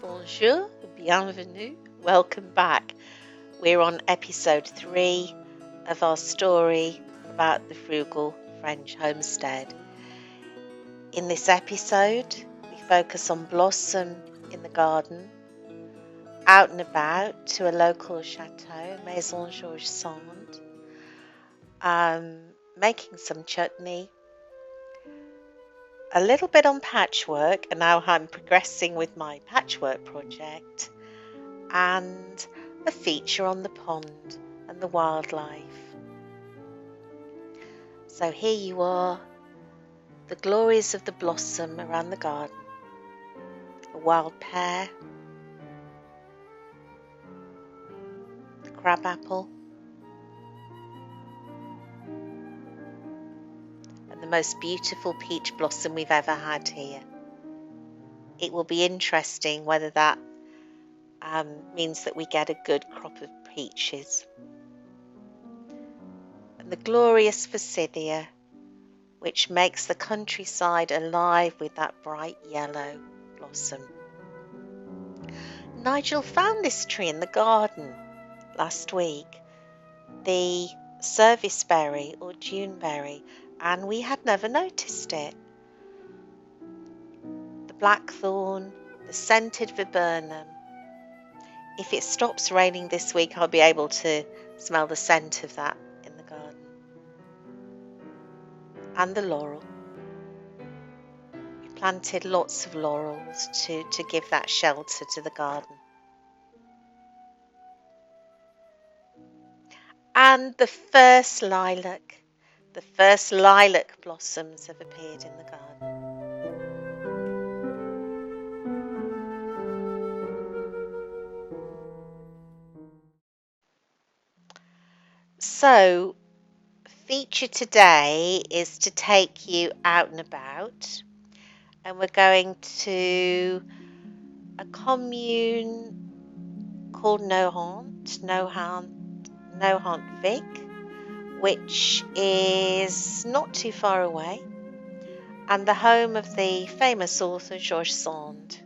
Bonjour, bienvenue, welcome back. We're on episode 3 of our story about the Frugal French Homestead. In this episode, we focus on Blossom in the garden, out and about to a local chateau, Maison Georges Sand, making some chutney, a little bit on patchwork, and now I'm progressing with my patchwork project, and a feature on the pond and the wildlife. So here you are, the glories of the blossom around the garden, a wild pear, the crabapple, and the most beautiful peach blossom we've ever had here. It will be interesting whether that means that we get a good crop of peaches. And the glorious forsythia, which makes the countryside alive with that bright yellow blossom. Nigel found this tree in the garden last week, the serviceberry or juneberry, and we had never noticed it. The blackthorn, the scented viburnum. If it stops raining this week, I'll be able to smell the scent of that in the garden. And the laurel. We planted lots of laurels to give that shelter to the garden. And the first lilac blossoms have appeared in the garden. So, feature today is to take you out and about, and we're going to a commune called Nohant-Vic, which is not too far away, and the home of the famous author Georges Sand.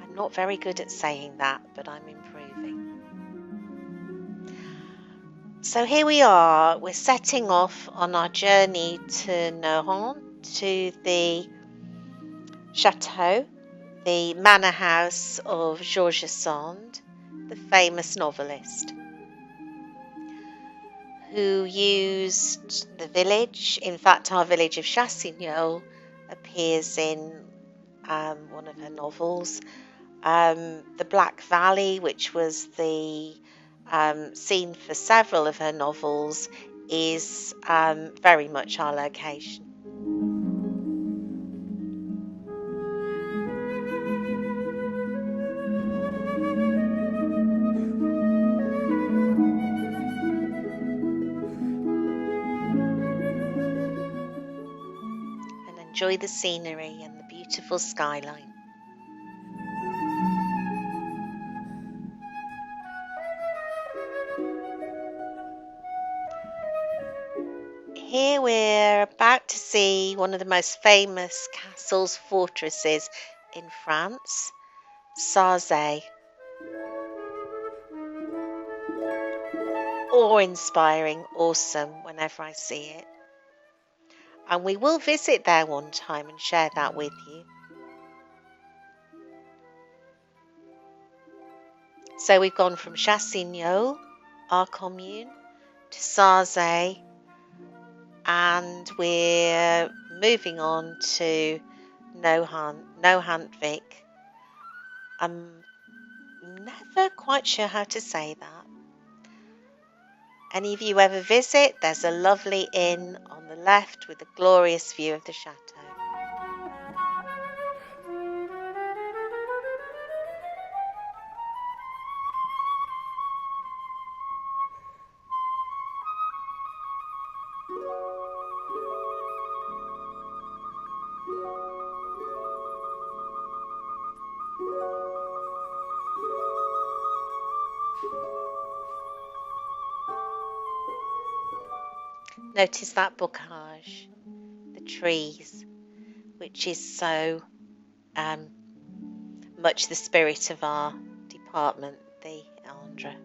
I'm not very good at saying that, but I'm improving. So here we are, we're setting off on our journey to Nohant, to the chateau, the manor house of Georges Sand, the famous novelist, who used the village. In fact, our village of Chassignol appears in one of her novels. The Black Valley, which was the scene for several of her novels, is very much our location. And enjoy the scenery and the beautiful skyline. Here we're about to see one of the most famous castles, fortresses in France, Sarzay. Awe-inspiring, awesome whenever I see it. And we will visit there one time and share that with you. So we've gone from Chassignol, our commune, to Sarzay, and we're moving on to Nohant-Vic. I'm never quite sure how to say that. Any of you ever visit, there's a lovely inn on the left with a glorious view of the chateau. Notice that bocage, the trees, which is so much the spirit of our department, the Indre.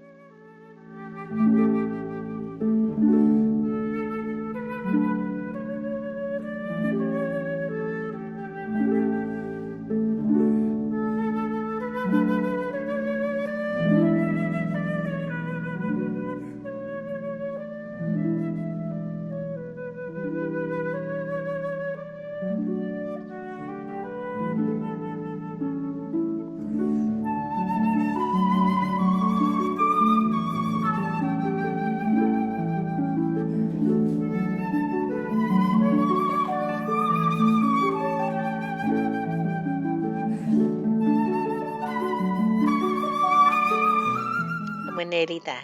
And we're nearly there.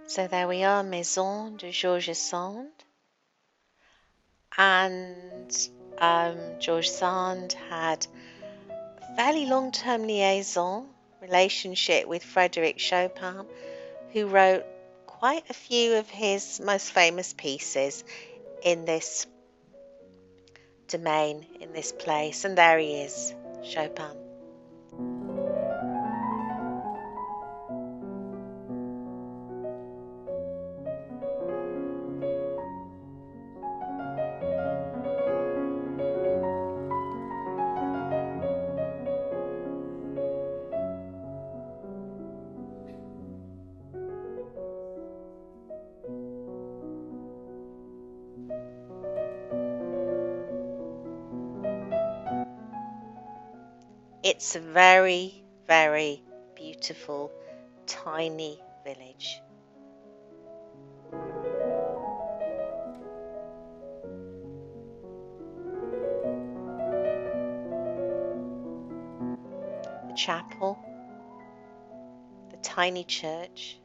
So there we are, Maison de Georges Sand. And Georges Sand had a fairly long-term relationship with Frédéric Chopin, who wrote quite a few of his most famous pieces in this domain, in this place. And there he is, Chopin. It's a very, very beautiful, tiny village. The chapel, the tiny church,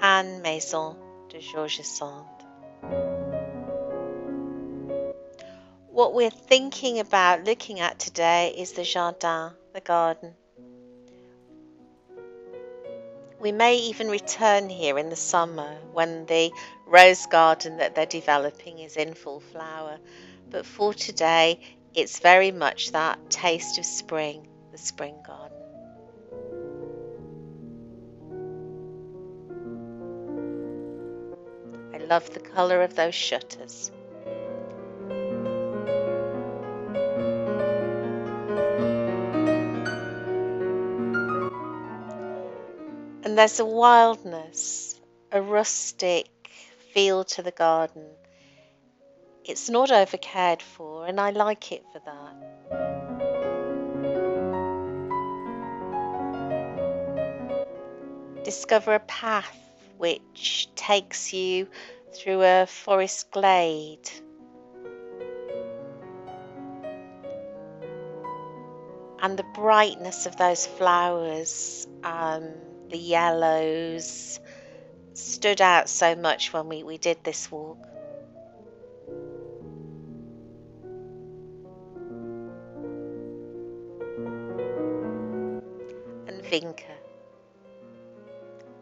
and Maison de Georges Sand. What we're thinking about looking at today is the jardin, the garden. We may even return here in the summer when the rose garden that they're developing is in full flower. But for today, it's very much that taste of spring, the spring garden. I love the colour of those shutters. And there's a wildness, a rustic feel to the garden. It's not over cared for, and I like it for that. Discover a path which takes you through a forest glade. And the brightness of those flowers, the yellows, stood out so much when we did this walk. And vinca.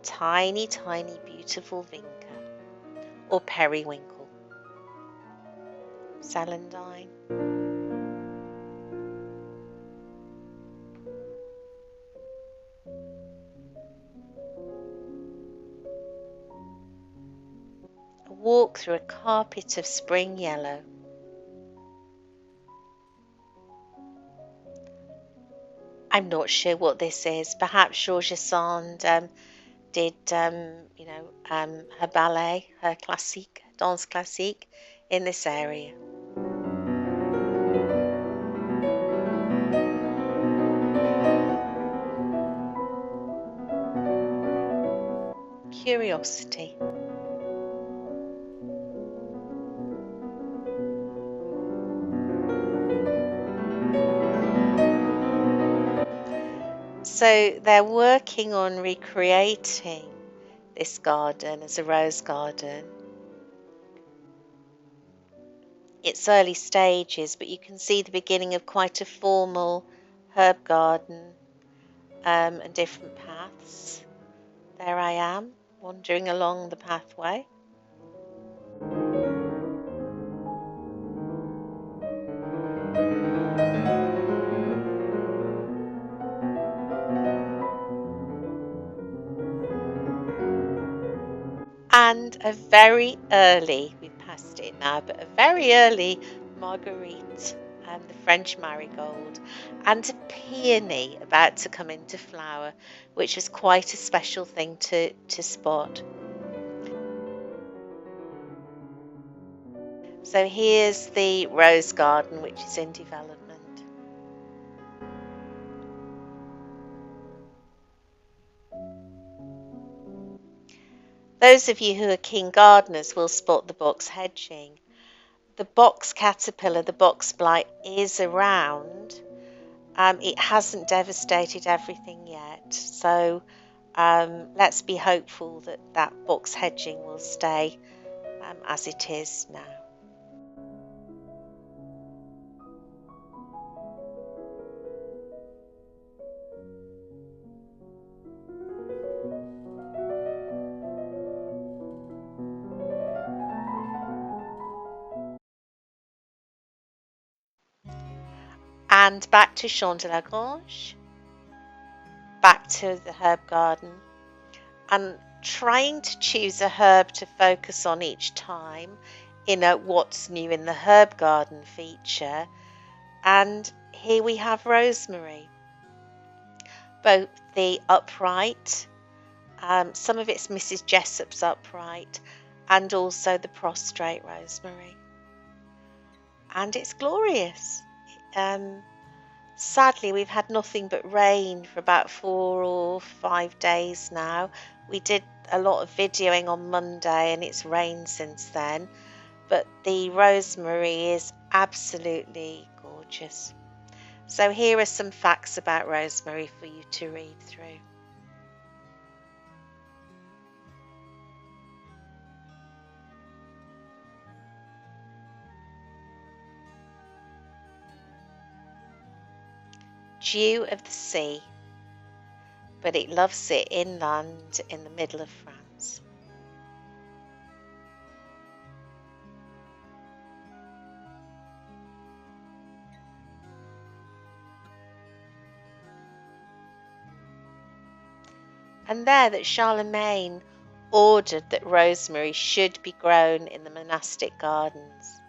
Tiny, tiny, beautiful vinca. Or periwinkle. Celandine. A walk through a carpet of spring yellow. I'm not sure what this is. Perhaps Georges Sand did, her ballet, her classique, danse classique in this area. Curiosity. So they're working on recreating this garden as a rose garden. It's early stages, but you can see the beginning of quite a formal herb garden and different paths. There I am, wandering along the pathway. And a very early, we've passed it now, but a very early marguerite, the French marigold, and a peony about to come into flower, which was quite a special thing to spot. So here's the rose garden, which is in development. Those of you who are keen gardeners will spot the box hedging. The box caterpillar, the box blight, is around. It hasn't devastated everything yet, so let's be hopeful that that box hedging will stay as it is now. And back to Champ de la Grange, back to the herb garden, and trying to choose a herb to focus on each time in a what's new in the herb garden feature. And here we have rosemary, both the upright, some of it's Mrs. Jessop's upright, and also the prostrate rosemary. And it's glorious. Sadly, we've had nothing but rain for about 4 or 5 days now. We did a lot of videoing on Monday and it's rained since then, but the rosemary is absolutely gorgeous. So here are some facts about rosemary for you to read through. Dew of the sea, but it loves it inland in the middle of France. And there that Charlemagne ordered that rosemary should be grown in the monastic gardens.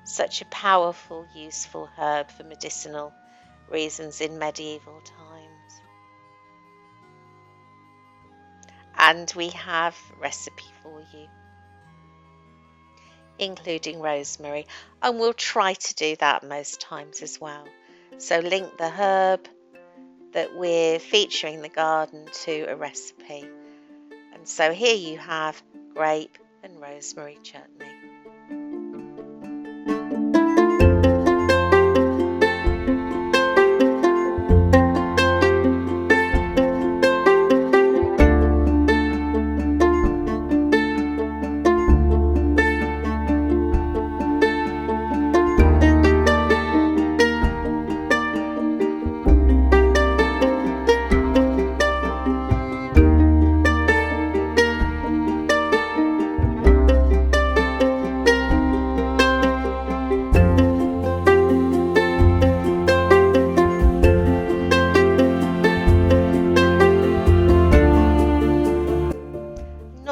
Such a powerful, useful herb for medicinal reasons in medieval times. And we have a recipe for you, including rosemary, and we'll try to do that most times as well. So link the herb that we're featuring in the garden to a recipe. And so here you have grape and rosemary chutney.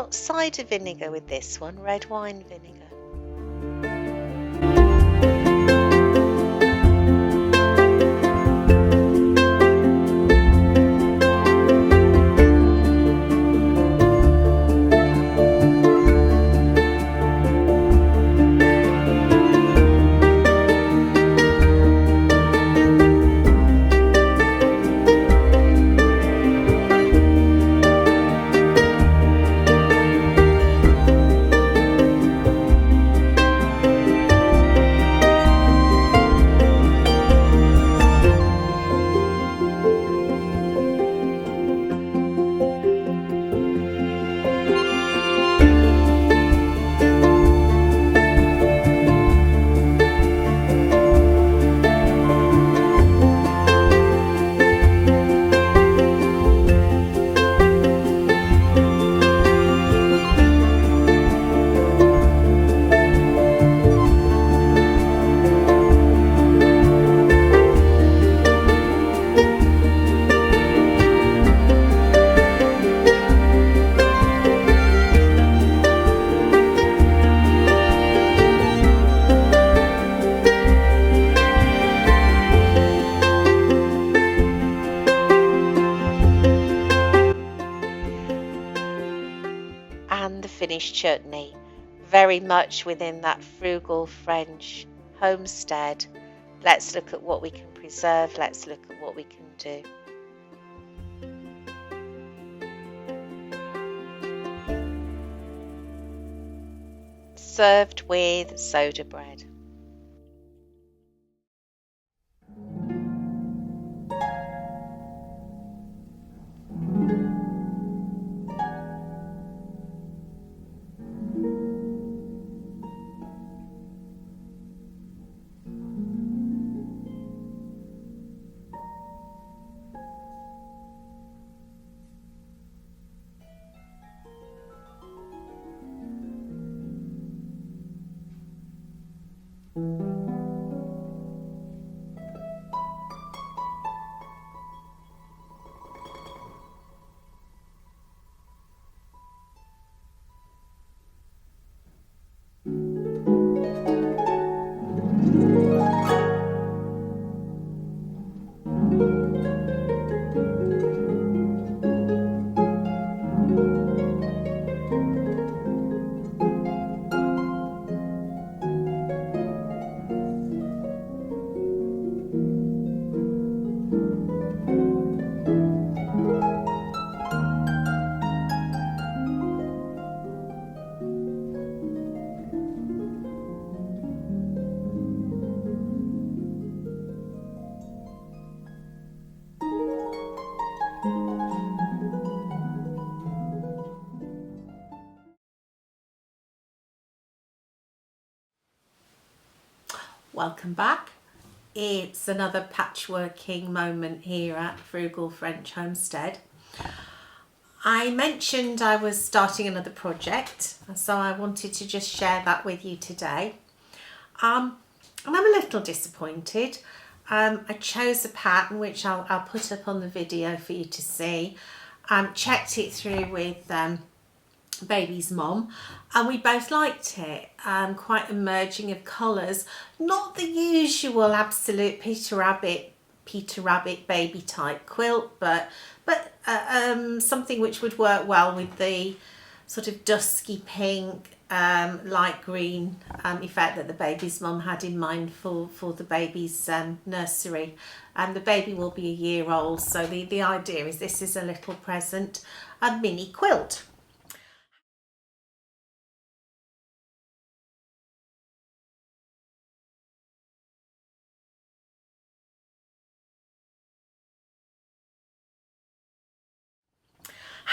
Cider vinegar with this one, red wine vinegar. French chutney, very much within that frugal French homestead. Let's look at what we can preserve. Let's look at what we can do. Served with soda bread. Welcome back. It's another patchworking moment here at Frugal French Homestead. I mentioned I was starting another project, so I wanted to just share that with you today. And I'm a little disappointed. I chose a pattern which I'll put up on the video for you to see. Checked it through with baby's mum, and we both liked it. Quite a merging of colours, not the usual absolute Peter Rabbit baby type quilt, but something which would work well with the sort of dusky pink, light green effect that the baby's mum had in mind for the baby's nursery. And the baby will be a year old, so the idea is this is a little present, a mini quilt.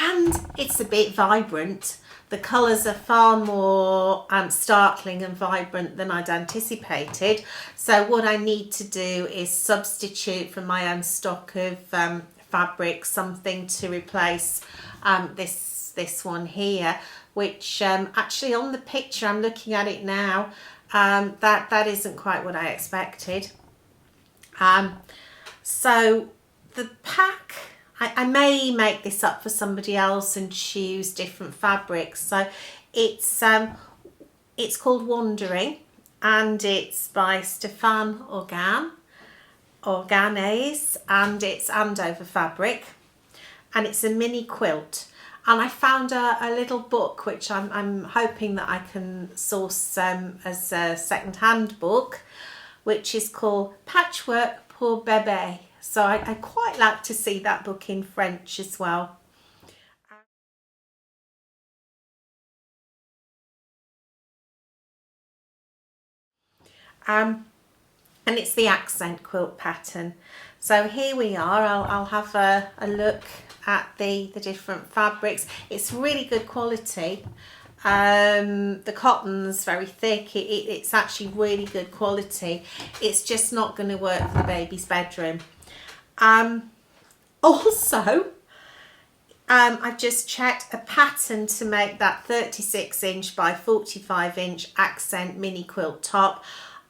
And it's a bit vibrant. The colours are far more startling and vibrant than I'd anticipated. So what I need to do is substitute from my own stock of fabric something to replace this one here, which actually on the picture, I'm looking at it now, that isn't quite what I expected. So the pack, I may make this up for somebody else and choose different fabrics. So it's called Wandering, and it's by Stefan Organes, and it's Andover fabric, and it's a mini quilt. And I found a little book which I'm hoping that I can source as a second-hand book, which is called Patchwork pour Bébé. So I quite like to see that book in French as well. And it's the accent quilt pattern. So here we are. I'll have a look at the different fabrics. It's really good quality. The cotton's very thick. It's actually really good quality. It's just not going to work for the baby's bedroom. Also, I've just checked a pattern to make that 36-inch by 45-inch accent mini quilt top.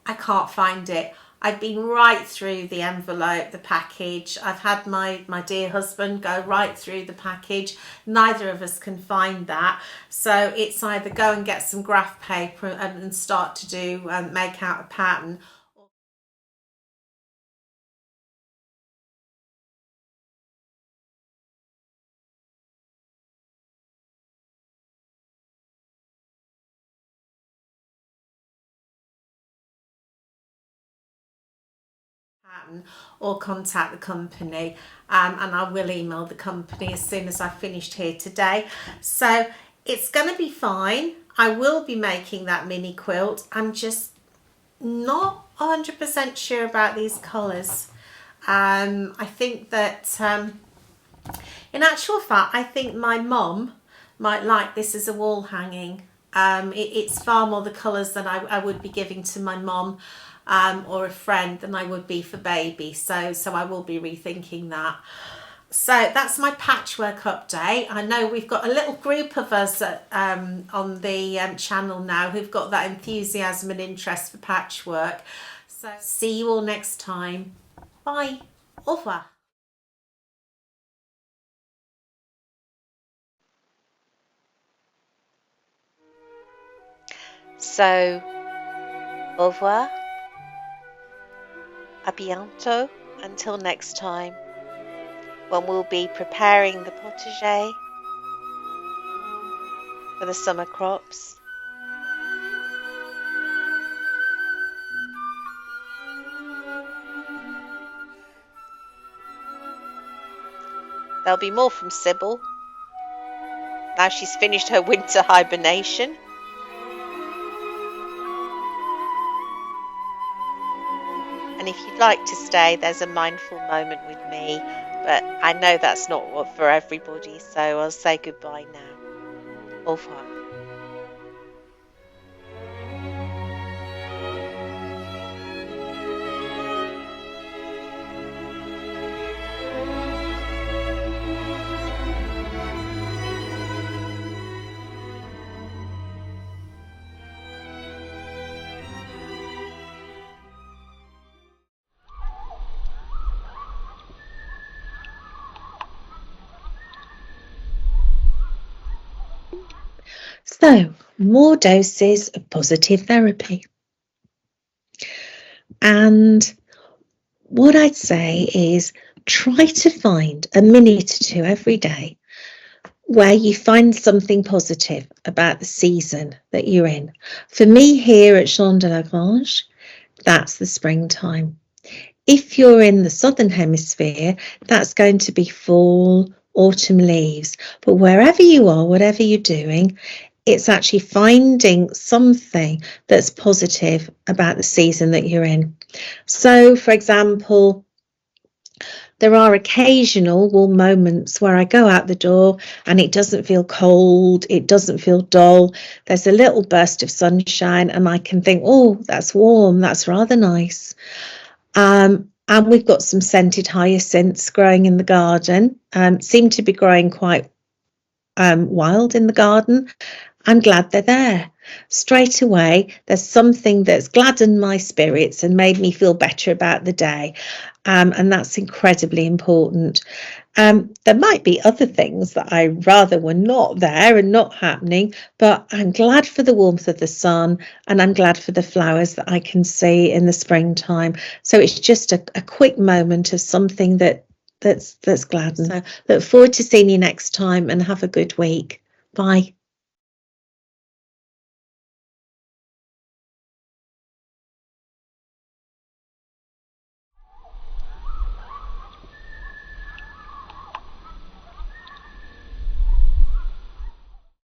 I can't find it. I've been right through the envelope, the package. I've had my dear husband go right through the package. Neither of us can find that. So it's either go and get some graph paper and start to do make out a pattern, or contact the company, and I will email the company as soon as I've finished here today. So it's going to be fine. I will be making that mini quilt. I'm just not 100% sure about these colours. I think that in actual fact, I think my mum might like this as a wall hanging. It's far more the colours that I would be giving to my mum or a friend than I would be for baby. So I will be rethinking that. So that's my patchwork update. I know we've got a little group of us on the channel now who've got that enthusiasm and interest for patchwork. So see you all next time. Bye. Au revoir. So, au revoir, à bientôt, until next time, when we'll be preparing the potager for the summer crops. There'll be more from Sybil, now she's finished her winter hibernation. And if you'd like to stay, there's a mindful moment with me, but I know that's not for everybody, so I'll say goodbye now. Au revoir. So, more doses of positive therapy. And what I'd say is try to find a minute or two every day where you find something positive about the season that you're in. For me here at Champ de la Grange, that's the springtime. If you're in the southern hemisphere, that's going to be fall, autumn leaves. But wherever you are, whatever you're doing, it's actually finding something that's positive about the season that you're in. So, for example, there are occasional warm moments where I go out the door and it doesn't feel cold, it doesn't feel dull. There's a little burst of sunshine and I can think, oh, that's warm, that's rather nice. And we've got some scented hyacinths growing in the garden, seem to be growing quite wild in the garden. I'm glad they're there. Straight away, there's something that's gladdened my spirits and made me feel better about the day. And that's incredibly important. There might be other things that I rather were not there and not happening, but I'm glad for the warmth of the sun and I'm glad for the flowers that I can see in the springtime. So it's just a quick moment of something that's gladdened. So look forward to seeing you next time and have a good week. Bye.